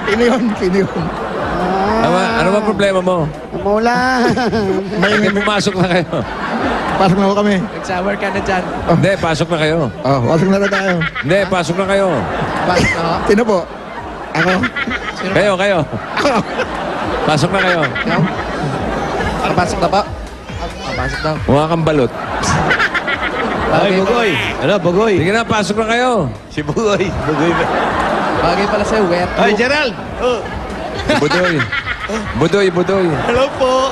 Sino yun? Sino yun? Ano ba problema mo? Mula. Hindi, pumasok na kayo. Pasok na ako kami. Nag-shower ka na dyan. Hindi, pasok na kayo. Oh, pasok na tayo. Hindi, pasok na kayo. Bakit no? Sino po? Ako? Kayo. Pasok na kayo. Nakapasok na ba? Nakapasok daw. Mukha kang balot. Bagay, Bugoy. Ano, Bugoy? Sige na, pasok na kayo. Si Bugoy. Bugoy ba? bagay pala sa'yo, wet Ay, look. Gerald! Oh. Budoy. Budoy. Hello po.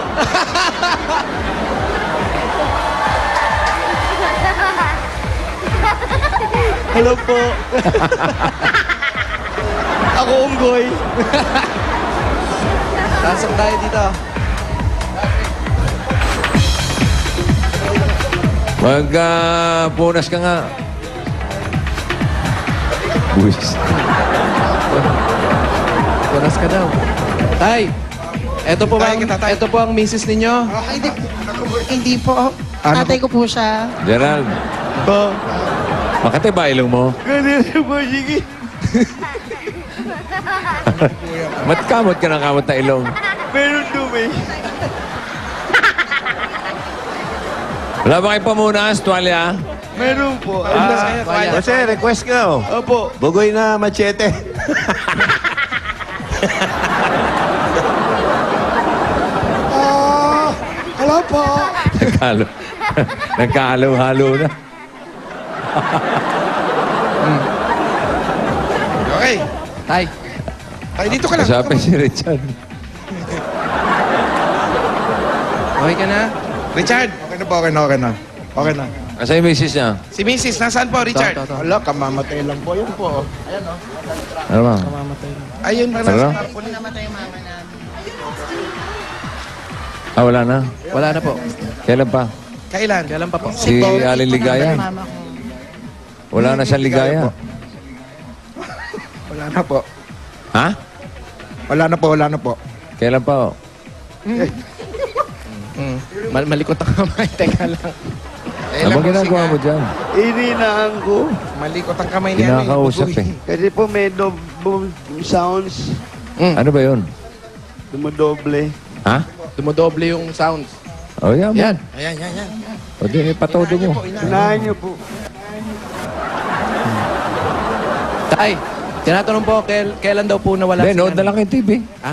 Hello po. Ako unggoy. Pasok tayo dito. Punas ka nga. Buwis. Punas ka daw. Tay, eto po, ito po ang misis ninyo. Hindi po. Tatay ko po siya. Gerald, Po. makati ba ilong mo? Ganito po, sige. Ba't kamot ka ng kamot na ilong? Meron dumi. Wala ba kayo pamunas, tuwalya? Meron po. Wala. Jose, request ka. Opo. Bugoy na machete. Hello po. Nagkahalo-halo na. Okay. Tay, Ay, dito ka lang. Sabi si Richard. okay ka na? Richard. Okay na po, okay na. Okay na. Kasi yung misis niya. Si Mrs. Nasaan po, Richard? Ito. Wala, kamamatay lang po. Yun po. Ano ba? Ayun na Ano? nasa po. Wala na. Wala na po. Kailan pa? Kailan? Kailan pa po? Si Alin Ligaya. Mama ko. Wala na siyang ligaya. Wala na po. Ha? Wala na po. Kailan pa? Malikot ang kamay. Teka lang. Ano ba ginagawa mo dyan? Ininaan ko. Malikot ang kamay niya. Kinakausap eh. Kasi po may double sounds. Ano ba yun? Dumodoble. Ha? Dumodoble yung sounds. O yan. Yan. Ayan. O di, patodo mo. Unahan niyo po. Tay, tinatanong po, kailan daw po nawala Hindi, si nood na nanay? lang yung TV. Ha?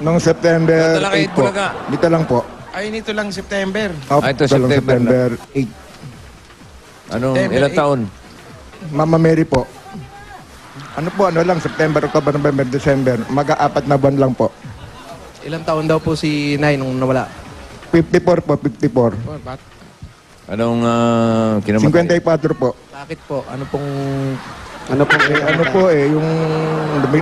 Noong September Dala kayo 8 po. Bulaga. Dito lang po. Ay, nito lang September. Oh, Ito, dito lang September September 8. Anong, September ilang 8. taon? Mama Mary po. Ano po, ano lang, September, October, November, December. Mag-aapat na buwan lang po. Ilang taon daw po si Nay nung nawala? 54 po, 54. Anong kinamatay? 54 po. Bakit po? Ano pong... Ano po yung